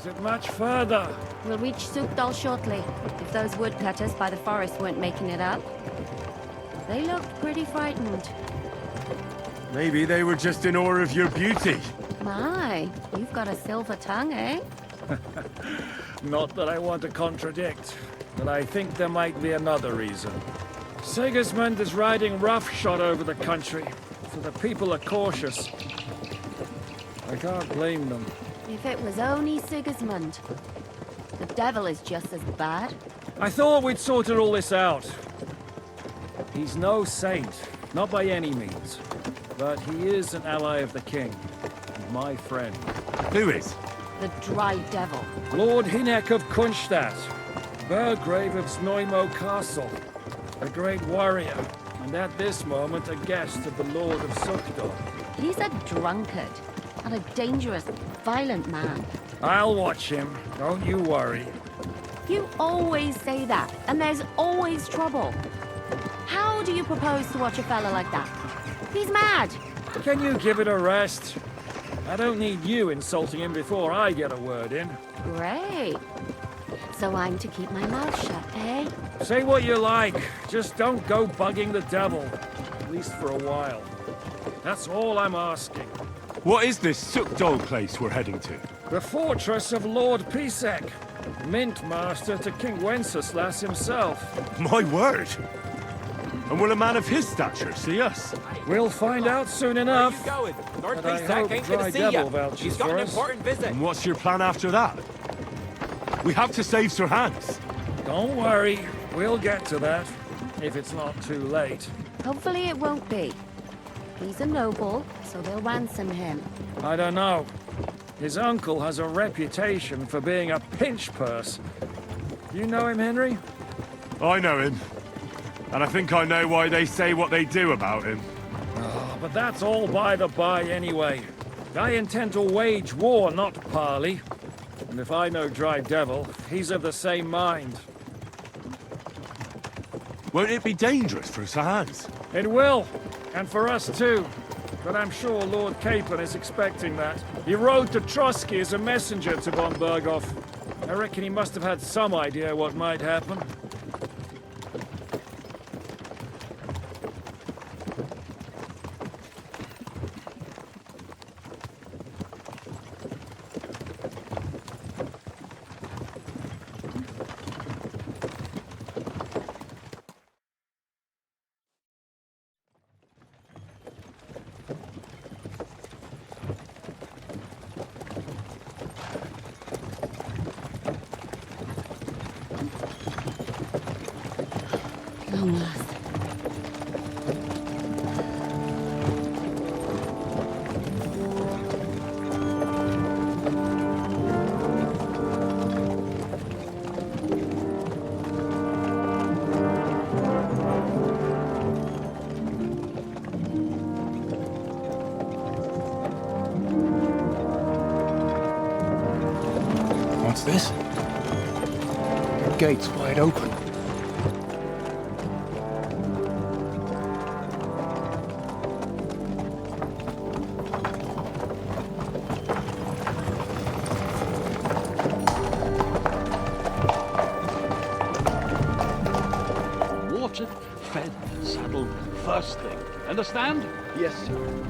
it much further? We'll reach Sukdal shortly, if those woodcutters by the forest weren't making it up. They looked pretty frightened. Maybe they were just in awe of your beauty. My, you've got a silver tongue, eh? Not that I want to contradict, but I think there might be another reason. Sigismund is riding roughshod over the country, so the people are cautious. I can't blame them. If it was only Sigismund. The devil is just as bad. I thought we'd sorted all this out. He's no saint, not by any means. But he is an ally of the king, and my friend. Who is? The Dry Devil. Lord Hinek of Kunstadt, Burgrave of Znojmo Castle, a great warrior, and at this moment a guest of the Lord of Sukdal. He's a drunkard, and a dangerous, violent man. I'll watch him, don't you worry. You always say that, and there's always trouble. How do you propose to watch a fella like that? He's mad! Can you give it a rest? I don't need you insulting him before I get a word in. Great. So I'm to keep my mouth shut, eh? Say what you like, just don't go bugging the devil. At least for a while. That's all I'm asking. What is this Sukdal place we're heading to? The fortress of Lord Pisek, Mint Master to King Wenceslas himself. My word! And will a man of his stature see us? We'll find out soon enough. Where are you going? Lord But I Pisek hope ain't Dry gonna see Devil ya. vouches He's got for an us. important visit. And what's your plan after that? We have to save Sir Hans. Don't worry, we'll get to that, if it's not too late. Hopefully it won't be. He's a noble, so they'll ransom him. I don't know. His uncle has a reputation for being a pinch purse. You know him, Henry? I know him. And I think I know why they say what they do about him. Oh, but that's all by the by anyway. I intend to wage war, not parley. And if I know Dry Devil, he's of the same mind. Won't it be dangerous for Sir Hans? It will, and for us too. But I'm sure Lord Capon is expecting that. He rode to Trotsky as a messenger to von Berghoff. I reckon he must have had some idea what might happen. Long last. What's this? The gate's wide open. Watered, fed, saddled, first thing. Understand? Yes, sir.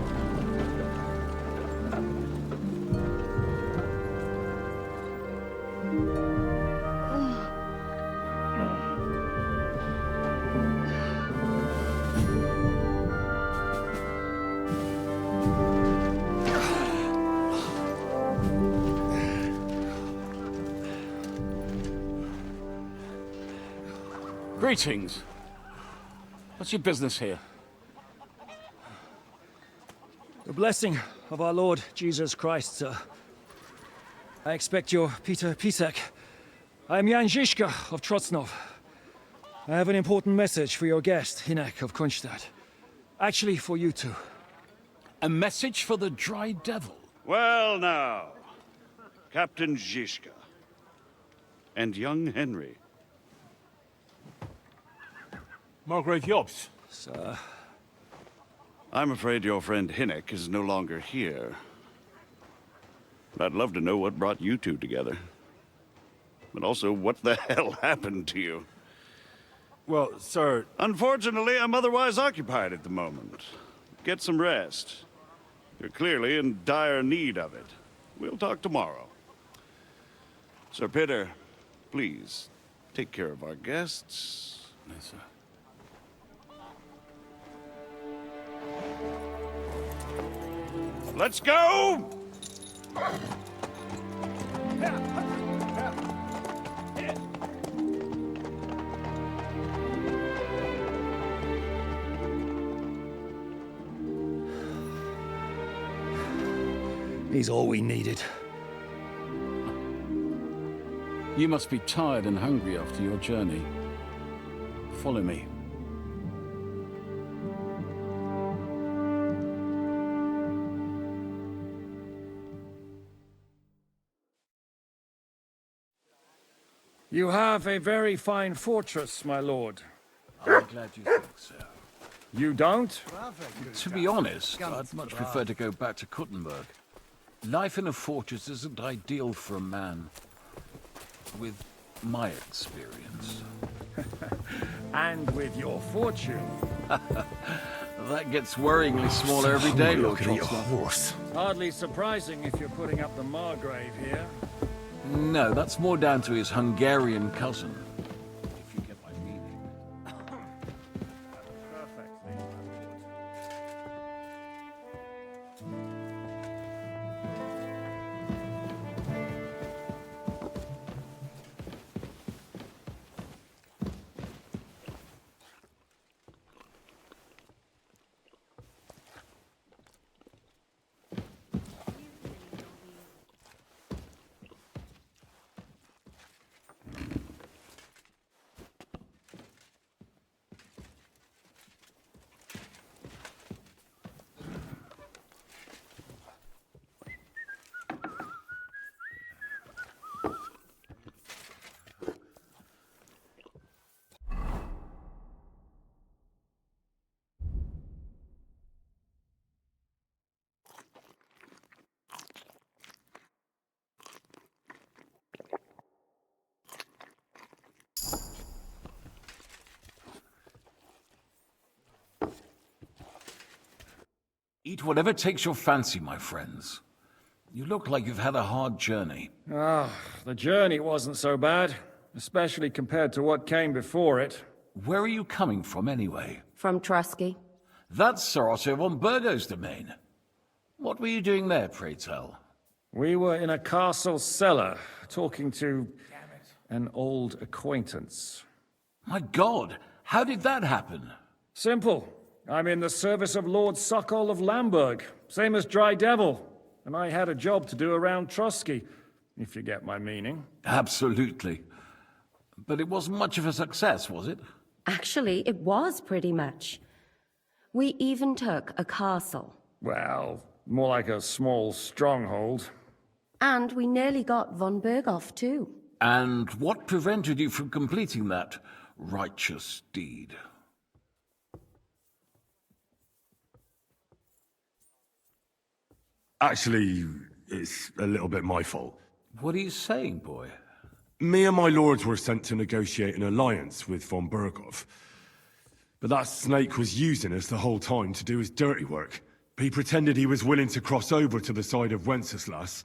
Greetings. What's your business here? The blessing of our Lord Jesus Christ, sir. I expect you're Peter Pisek. I am Jan Žižka of Trocnov. I have an important message for your guest, Hinek of Kunstadt. Actually, for you two. A message for the Dry Devil. Well now, Captain Žižka and young Henry. Margrave Jobs. Sir. I'm afraid your friend Hinek is no longer here. I'd love to know what brought you two together. But also, what the hell happened to you? Well, sir, Unfortunately, I'm otherwise occupied at the moment. Get some rest. You're clearly in dire need of it. We'll talk tomorrow. Sir Peter, please, take care of our guests. Yes, sir. Let's go! He's all we needed. You must be tired and hungry after your journey. Follow me. You have a very fine fortress, my lord. I'm glad you think so. You don't? To be honest, I'd much prefer to go back to Kuttenberg. Life in a fortress isn't ideal for a man with my experience. And with your fortune. That gets worryingly smaller every day, Lord Chancellor. horse. Hardly surprising if you're putting up the Margrave here. No, that's more down to his Hungarian cousin, if you get my meaning. Perfectly, my lord. Eat whatever takes your fancy, my friends. You look like you've had a hard journey. Ah, the journey wasn't so bad, especially compared to what came before it. Where are you coming from, anyway? From Trusky. That's Sir Otto von Burgo's domain. What were you doing there, pray tell? We were in a castle cellar, talking to an old acquaintance. My God, how did that happen? Simple. I'm in the service of Lord Sokol of Lamberg, same as Dry Devil, and I had a job to do around Trusky, if you get my meaning. Absolutely. But it wasn't much of a success, was it? Actually, it was pretty much. We even took a castle. Well, more like a small stronghold. And we nearly got von Berghoff, too. And what prevented you from completing that righteous deed? actually, it's a little bit my fault. What are you saying, boy? Me and my lords were sent to negotiate an alliance with von Berghoff. But that snake was using us the whole time to do his dirty work. He pretended he was willing to cross over to the side of Wenceslas.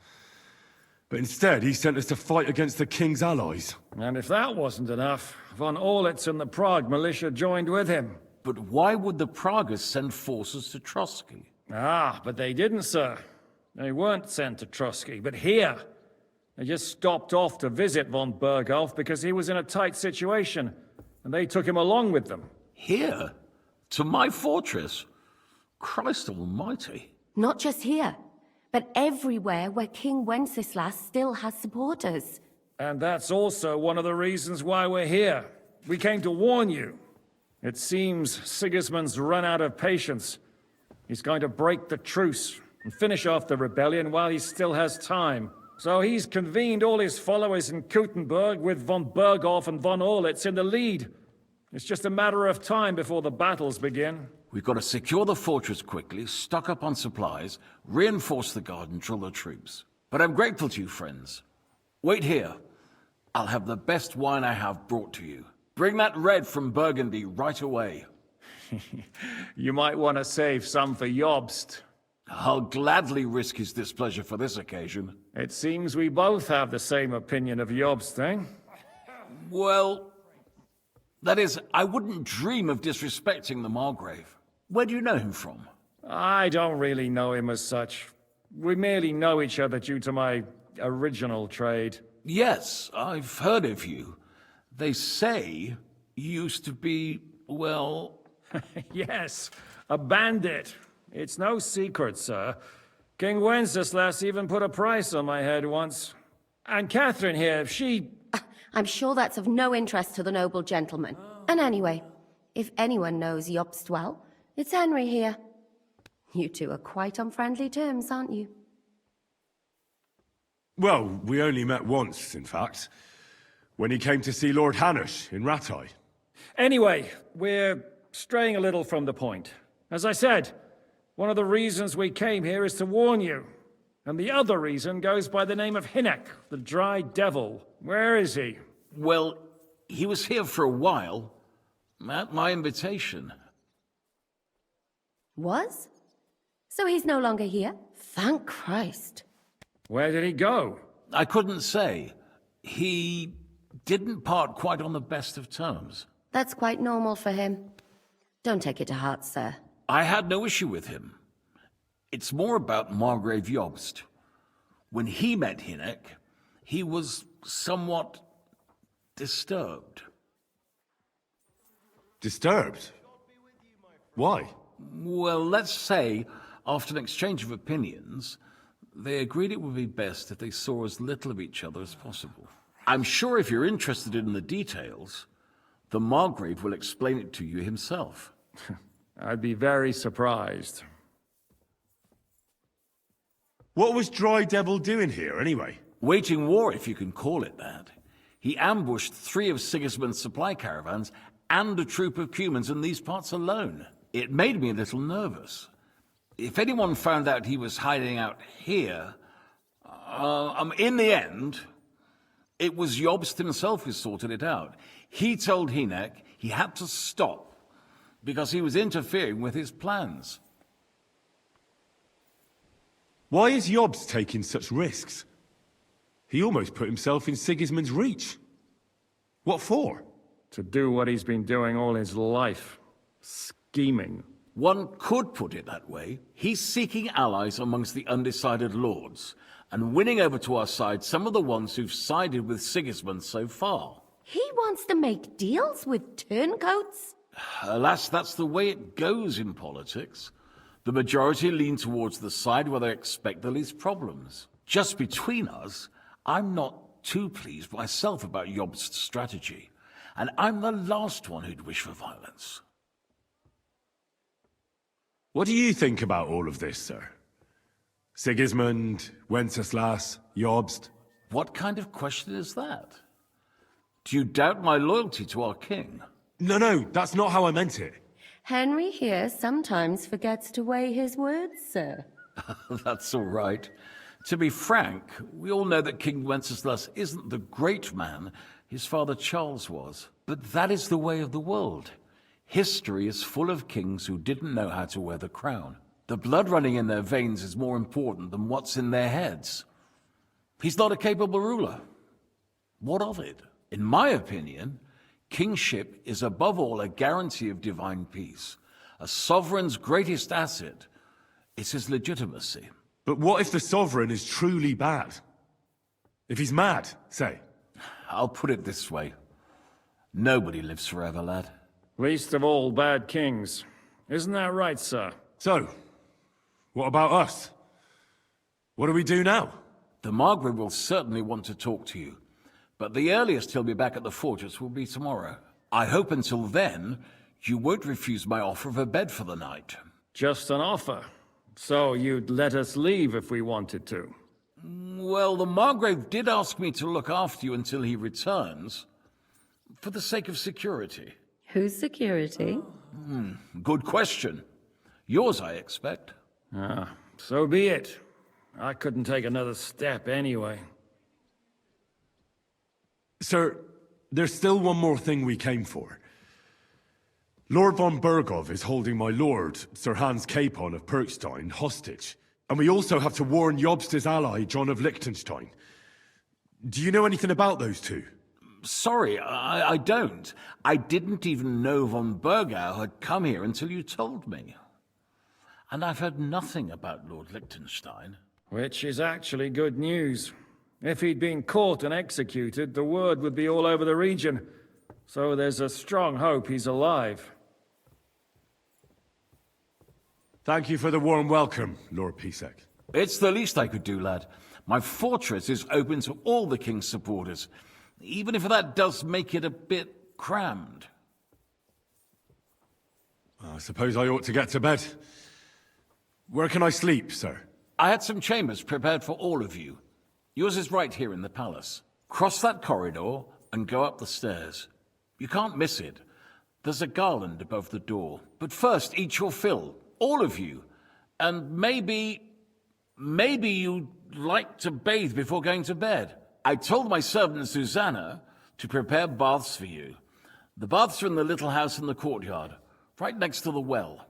But instead, he sent us to fight against the king's allies. And if that wasn't enough, von Orlitz and the Prague militia joined with him. But why would the Praguers send forces to Trusky? Ah, but they didn't, sir. They weren't sent to Trusky, but here. They just stopped off to visit von Berghoff because he was in a tight situation, and they took him along with them. Here? To my fortress? Christ almighty. Not just here, but everywhere where King Wenceslas still has supporters. And that's also one of the reasons why we're here. We came to warn you. It seems Sigismund's run out of patience. He's going to break the truce and finish off the rebellion while he still has time. So he's convened all his followers in Kuttenberg with von Berghoff and von Orlitz in the lead. It's just a matter of time before the battles begin. We've got to secure the fortress quickly, stock up on supplies, reinforce the guard and drill the troops. But I'm grateful to you, friends. Wait here. I'll have the best wine I have brought to you. Bring that red from Burgundy right away. You might want to save some for Jobst. I'll gladly risk his displeasure for this occasion. It seems we both have the same opinion of Jobst, eh? Well, that is, I wouldn't dream of disrespecting the Margrave. Where do you know him from? I don't really know him as such. We merely know each other due to my original trade. Yes, I've heard of you. They say you used to be, well... Yes, a bandit. It's no secret, sir. King Wenceslas even put a price on my head once. And Catherine here, she... I'm sure that's of no interest to the noble gentleman. And anyway, if anyone knows Jobst well, it's Henry here. You two are quite on friendly terms, aren't you? Well, we only met once, in fact. When he came to see Lord Hanush in Rattay. Anyway, we're straying a little from the point. As I said, one of the reasons we came here is to warn you. And the other reason goes by the name of Hynek, the Dry Devil. Where is he? Well, he was here for a while, at my invitation. Was? So he's no longer here? Thank Christ. Where did he go? I couldn't say. He didn't part quite on the best of terms. That's quite normal for him. Don't take it to heart, sir. I had no issue with him. It's more about Margrave Jobst. When he met Hynek, he was somewhat disturbed. Disturbed? Why? Well, let's say, after an exchange of opinions, they agreed it would be best if they saw as little of each other as possible. I'm sure if you're interested in the details, the Margrave will explain it to you himself. I'd be very surprised. What was Dry Devil doing here, anyway? Waging war, if you can call it that. He ambushed 3 of Sigismund's supply caravans and a troop of Cumans in these parts alone. It made me a little nervous. If anyone found out he was hiding out here, in the end, it was Jobst himself who sorted it out. He told Hynek he had to stop because he was interfering with his plans. Why is Jobst taking such risks? He almost put himself in Sigismund's reach. What for? To do what he's been doing all his life. Scheming. One could put it that way. He's seeking allies amongst the undecided lords, and winning over to our side some of the ones who've sided with Sigismund so far. He wants to make deals with turncoats? Alas, that's the way it goes in politics. The majority lean towards the side where they expect the least problems. Just between us, I'm not too pleased myself about Jobst's strategy, and I'm the last one who'd wish for violence. What do you think about all of this, sir? Sigismund, Wenceslas, Jobst? What kind of question is that? Do you doubt my loyalty to our king? No, that's not how I meant it. Henry here sometimes forgets to weigh his words, sir. That's all right. To be frank, we all know that King Wenceslas isn't the great man his father Charles was. But that is the way of the world. History is full of kings who didn't know how to wear the crown. The blood running in their veins is more important than what's in their heads. He's not a capable ruler. What of it? In my opinion, kingship is above all a guarantee of divine peace. A sovereign's greatest asset is his legitimacy. But what if the sovereign is truly bad? If he's mad, say? I'll put it this way. Nobody lives forever, lad. Least of all bad kings. Isn't that right, sir? So, what about us? What do we do now? The Margrave will certainly want to talk to you, but the earliest he'll be back at the fortress will be tomorrow. I hope until then, you won't refuse my offer of a bed for the night. Just an offer. So you'd let us leave if we wanted to? Well, the Margrave did ask me to look after you until he returns, for the sake of security. Whose security? Good question. Yours, I expect. So be it. I couldn't take another step anyway. Sir, there's still one more thing we came for. Lord von Bergov is holding my lord, Sir Hans Capon of Perkstein, hostage. And we also have to warn Jobst's ally, John of Liechtenstein. Do you know anything about those two? Sorry, I don't. I didn't even know von Bergau had come here until you told me. And I've heard nothing about Lord Liechtenstein. Which is actually good news. If he'd been caught and executed, the word would be all over the region. So there's a strong hope he's alive. Thank you for the warm welcome, Lord Pisek. It's the least I could do, lad. My fortress is open to all the king's supporters, even if that does make it a bit crammed. I suppose I ought to get to bed. Where can I sleep, sir? I had some chambers prepared for all of you. Yours is right here in the palace. Cross that corridor and go up the stairs. You can't miss it. There's a garland above the door. But first, eat your fill. All of you. And maybe you'd like to bathe before going to bed. I told my servant Susanna to prepare baths for you. The baths are in the little house in the courtyard, right next to the well.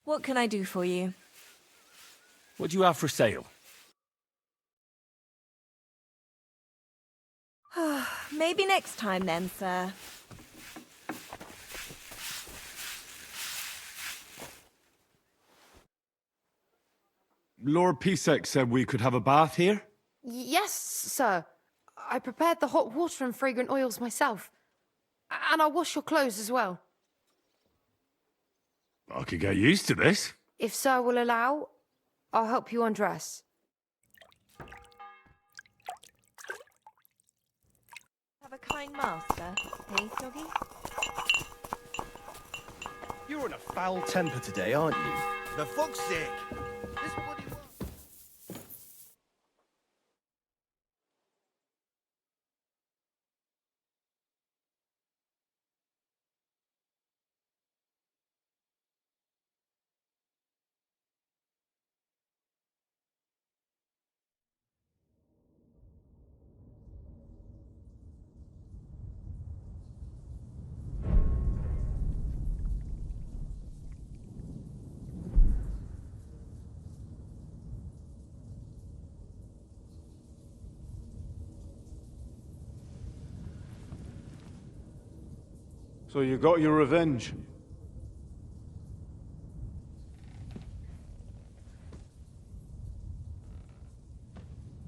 What can I do for you? What do you have for sale? Maybe next time then, sir. Lord Pisek said we could have a bath here? Yes, sir. I prepared the hot water and fragrant oils myself. And I'll wash your clothes as well. I could get used to this. If sir will allow, I'll help you undress. Have a kind master, eh, Doggy? You're in a foul temper today, aren't you? The fuck's sake! This bloody So you got your revenge?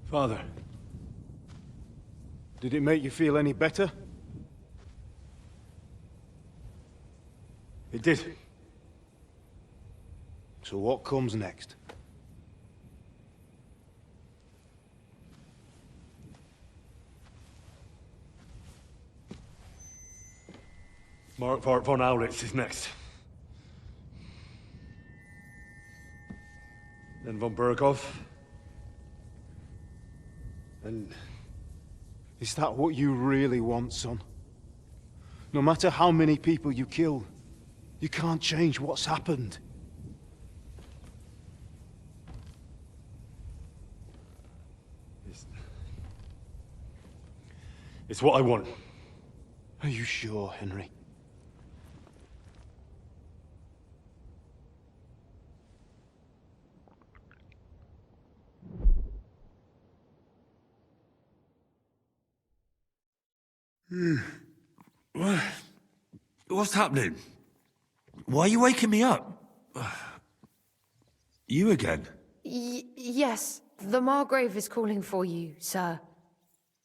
Father, did it make you feel any better? It did. So what comes next? Mark von Aulitz is next. Then von Bergov. And is that what you really want, son? No matter how many people you kill, you can't change what's happened. It's what I want. Are you sure, Henry? What's happening? Why are you waking me up? You again? Yes, the Margrave is calling for you, sir.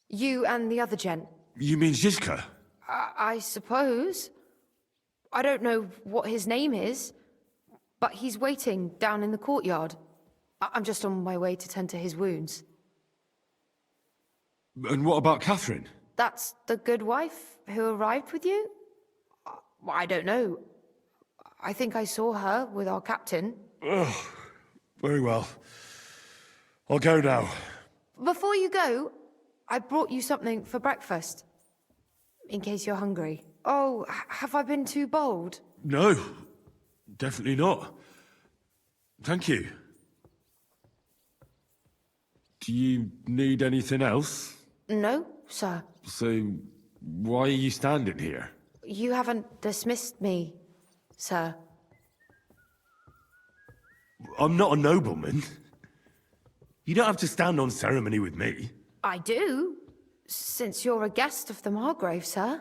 You and the other gent. You mean Zizka? I suppose. I don't know what his name is, but he's waiting down in the courtyard. I'm just on my way to tend to his wounds. And what about Catherine? That's the good wife who arrived with you? I don't know. I think I saw her with our captain. Oh, very well. I'll go now. Before you go, I brought you something for breakfast. In case you're hungry. Oh, have I been too bold? No, definitely not. Thank you. Do you need anything else? No, sir. So, why are you standing here? You haven't dismissed me, sir. I'm not a nobleman. You don't have to stand on ceremony with me. I do, since you're a guest of the Margrave, sir.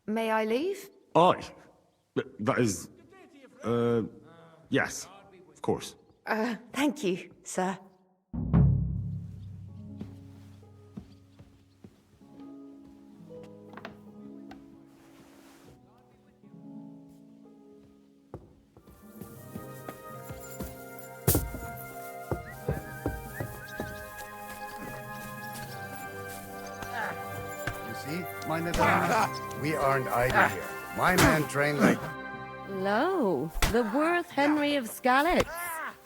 May I leave? I? That is... yes, of course. Thank you, sir. Meine Damen, we aren't idle here. My man trained like... Lo, the worth Henry of Skalitz.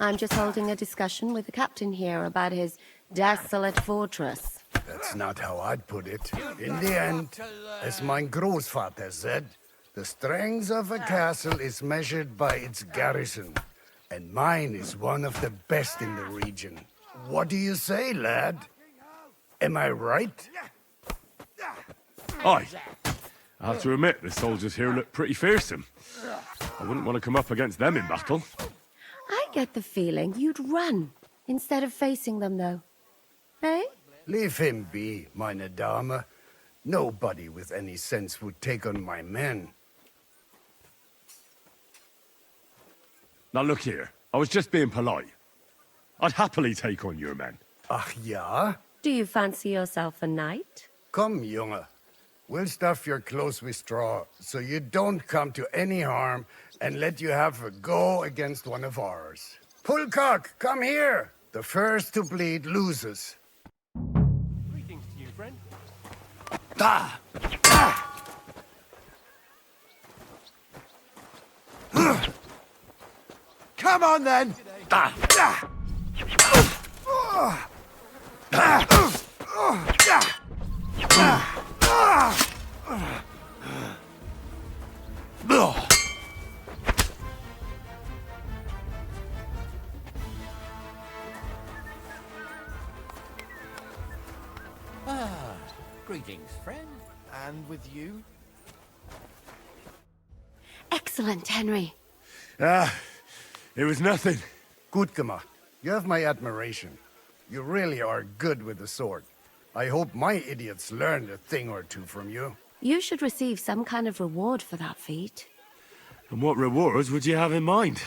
I'm just holding a discussion with the captain here about his desolate fortress. That's not how I'd put it. In the end, as mein Großvater said, the strength of a castle is measured by its garrison. And mine is one of the best in the region. What do you say, lad? Am I right? Aye. I have to admit, the soldiers here look pretty fearsome. I wouldn't want to come up against them in battle. I get the feeling you'd run instead of facing them, though. Eh? Leave him be, meine Dame. Nobody with any sense would take on my men. Now look here, I was just being polite. I'd happily take on your men. Ach ja? Do you fancy yourself a knight? Come, Junge. We'll stuff your clothes with straw, so you don't come to any harm, and let you have a go against one of ours. Pullcock, come here! The first to bleed loses. Greetings to you, friend. Ah! Come on, then! Greetings, friend. And with you? Excellent, Henry. It was nothing. Gut gemacht. You have my admiration. You really are good with the sword. I hope my idiots learned a thing or two from you. You should receive some kind of reward for that feat. And what rewards would you have in mind?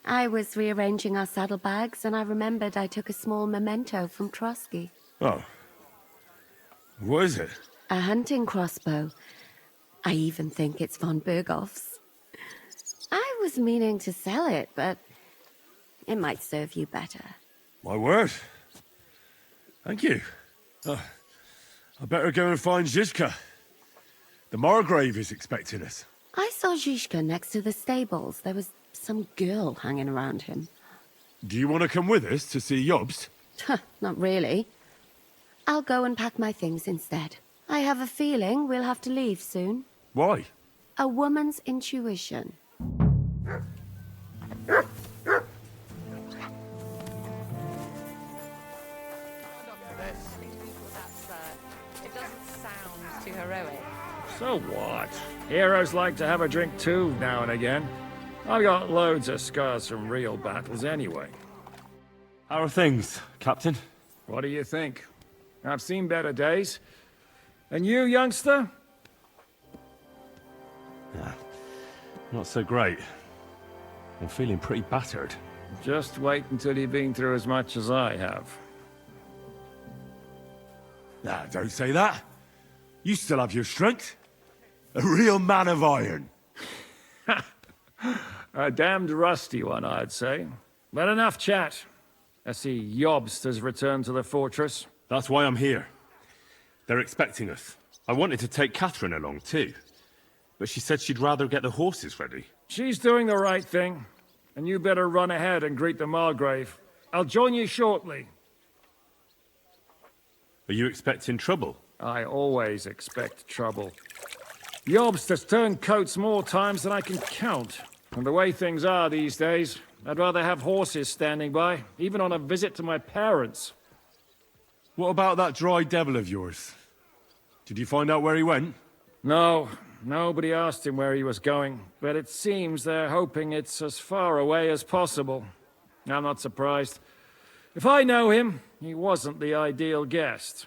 I was rearranging our saddlebags, and I remembered I took a small memento from Trotsky. Oh. What is it? A hunting crossbow. I even think it's von Berghoff's. I was meaning to sell it, but it might serve you better. My word. Thank you. I better go and find Zizka. The Margrave is expecting us. I saw Zizka next to the stables. There was some girl hanging around him. Do you want to come with us to see Jobst? Not really. I'll go and pack my things instead. I have a feeling we'll have to leave soon. Why? A woman's intuition. It doesn't sound too heroic. So what? Heroes like to have a drink too, now and again. I've got loads of scars from real battles anyway. How are things, Captain? What do you think? I've seen better days. And you, youngster? Not so great. I'm feeling pretty battered. Just wait until you've been through as much as I have. Don't say that. You still have your strength. A real man of iron. A damned rusty one, I'd say. But enough chat. I see Jobst has returned to the fortress. That's why I'm here. They're expecting us. I wanted to take Catherine along too, but she said she'd rather get the horses ready. She's doing the right thing, and you better run ahead and greet the Margrave. I'll join you shortly. Are you expecting trouble? I always expect trouble. Jobst has turned coats more times than I can count. And the way things are these days, I'd rather have horses standing by, even on a visit to my parents. What about that dry devil of yours? Did you find out where he went? No, nobody asked him where he was going, but it seems they're hoping it's as far away as possible. I'm not surprised. If I know him, he wasn't the ideal guest.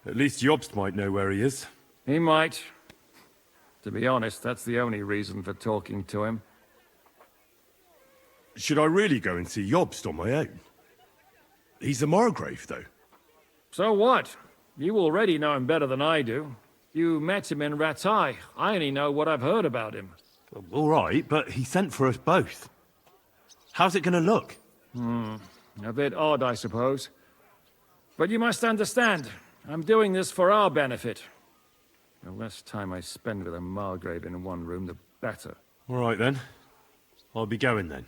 At least Jobst might know where he is. He might. To be honest, that's the only reason for talking to him. Should I really go and see Jobst on my own? He's a Margrave, though. So what? You already know him better than I do. You met him in Ratai. I only know what I've heard about him. All right, but he sent for us both. How's it gonna look? A bit odd, I suppose. But you must understand, I'm doing this for our benefit. The less time I spend with a Margrave in one room, the better. All right, then. I'll be going, then.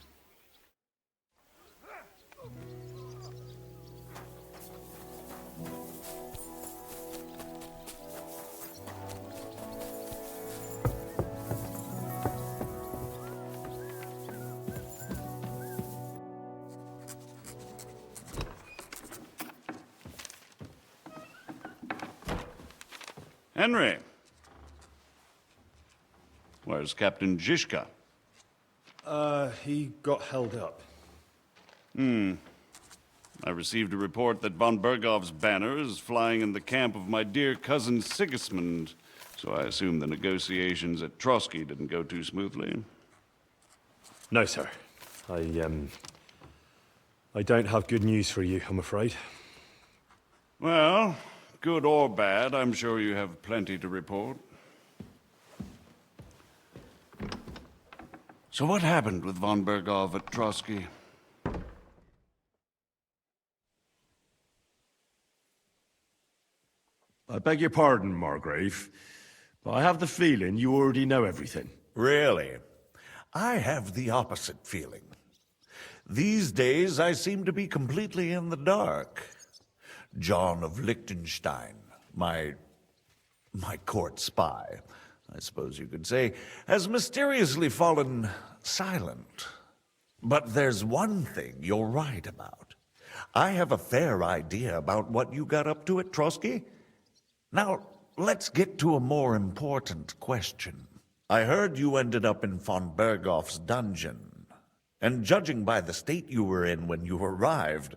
Henry. Where's Captain Zishka? He got held up. I received a report that von Bergov's banner is flying in the camp of my dear cousin Sigismund, so I assume the negotiations at Trotsky didn't go too smoothly. No, sir. I don't have good news for you, I'm afraid. Well, good or bad, I'm sure you have plenty to report. So what happened with von Bergov at Trotsky? I beg your pardon, Margrave, but I have the feeling you already know everything. Really? I have the opposite feeling. These days, I seem to be completely in the dark. John of Liechtenstein, my court spy, I suppose you could say, has mysteriously fallen silent. But there's one thing you're right about. I have a fair idea about what you got up to at Trotsky. Now, let's get to a more important question. I heard you ended up in von Bergov's dungeon, and judging by the state you were in when you arrived,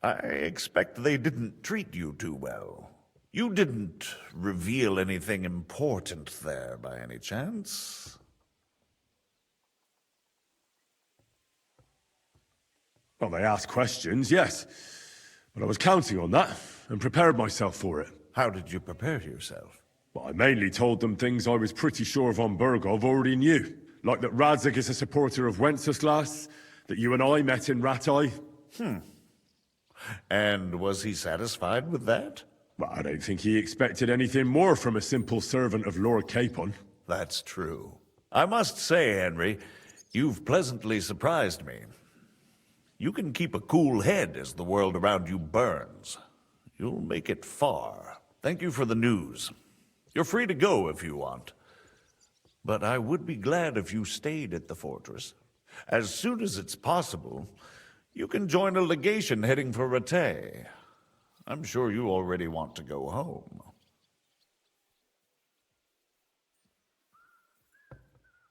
I expect they didn't treat you too well. You didn't reveal anything important there by any chance? Well, they asked questions, yes. But I was counting on that, and prepared myself for it. How did you prepare yourself? Well, I mainly told them things I was pretty sure von Bergov already knew. Like that Radzig is a supporter of Wenceslas, that you and I met in Ratai. And was he satisfied with that? Well, I don't think he expected anything more from a simple servant of Lord Capon. That's true. I must say, Henry, you've pleasantly surprised me. You can keep a cool head as the world around you burns. You'll make it far. Thank you for the news. You're free to go if you want. But I would be glad if you stayed at the fortress. As soon as it's possible, you can join a legation heading for Rattay. I'm sure you already want to go home.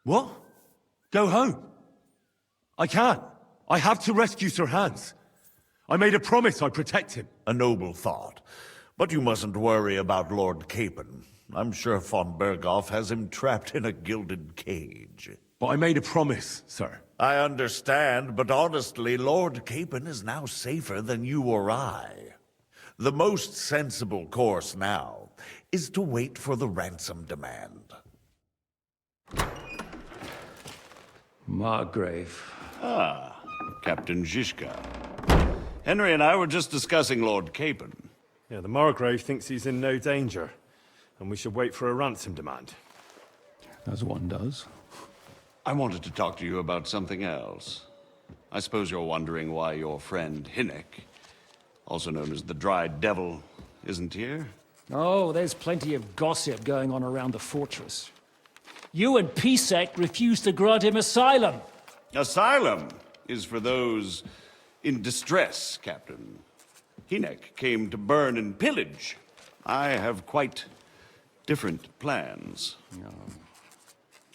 What? Go home? I can't. I have to rescue Sir Hans. I made a promise I'd protect him. A noble thought. But you mustn't worry about Lord Capon. I'm sure von Bergov has him trapped in a gilded cage. But I made a promise, sir. I understand, but honestly, Lord Capon is now safer than you or I. The most sensible course now is to wait for the ransom demand. Margrave. Ah, Captain Zishka. Henry and I were just discussing Lord Capon. Yeah, the Margrave thinks he's in no danger, and we should wait for a ransom demand. As one does. I wanted to talk to you about something else. I suppose you're wondering why your friend Hinnek, also known as the Dried Devil, isn't here? Oh, there's plenty of gossip going on around the fortress. You and Pisek refused to grant him asylum. Asylum is for those in distress, Captain. Hinnek came to burn and pillage. I have quite different plans. Oh.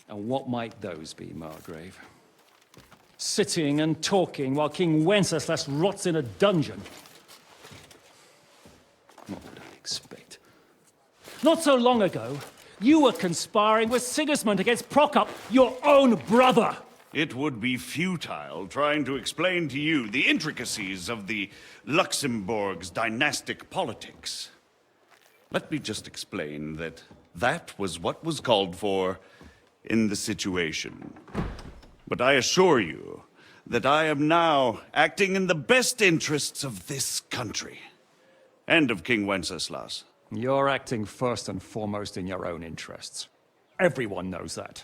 And what might those be, Margrave? Sitting and talking while King Wenceslas rots in a dungeon. What would I expect? Not so long ago, you were conspiring with Sigismund against Prokop, your own brother. It would be futile trying to explain to you the intricacies of the Luxembourg's dynastic politics. Let me just explain that that was what was called for in the situation. But I assure you that I am now acting in the best interests of this country and of King Wenceslas. You're acting first and foremost in your own interests. Everyone knows that.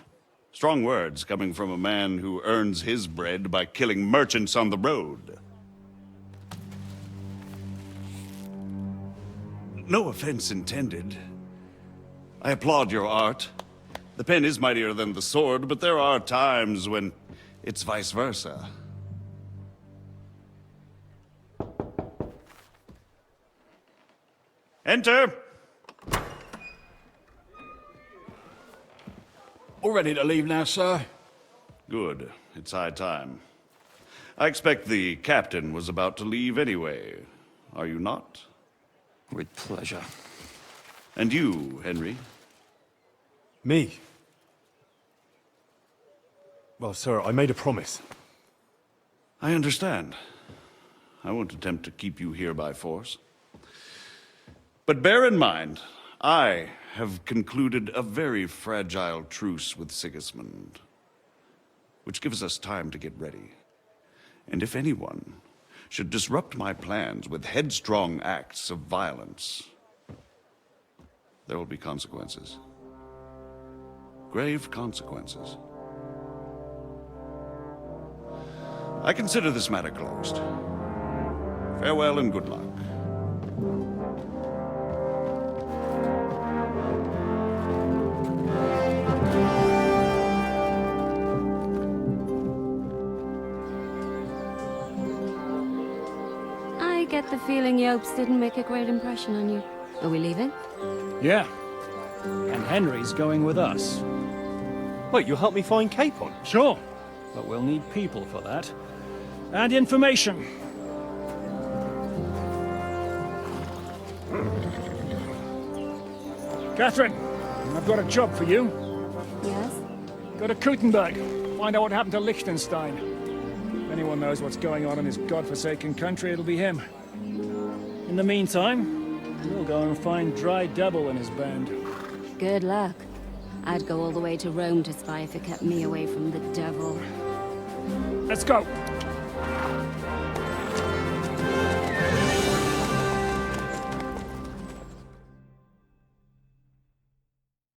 Strong words coming from a man who earns his bread by killing merchants on the road. No offense intended. I applaud your art. The pen is mightier than the sword, but there are times when it's vice versa. Enter! All ready to leave now, sir? Good. It's high time. I expect the captain was about to leave anyway. Are you not? With pleasure. And you, Henry? Me? Well, sir, I made a promise. I understand. I won't attempt to keep you here by force. But bear in mind, I have concluded a very fragile truce with Sigismund, which gives us time to get ready. And if anyone should disrupt my plans with headstrong acts of violence, there will be consequences. Grave consequences. I consider this matter closed. Farewell and good luck. I get the feeling Yopes didn't make a great impression on you. Are we leaving? Yeah. And Henry's going with us. Wait, you'll help me find Capon? Sure. But we'll need people for that. And information. Catherine, I've got a job for you. Yes? Go to Kuttenberg. Find out what happened to Liechtenstein. If anyone knows what's going on in his godforsaken country, it'll be him. In the meantime, we'll go and find Dry Devil and his band. Good luck. I'd go all the way to Rome to spy if it kept me away from the devil. Let's go.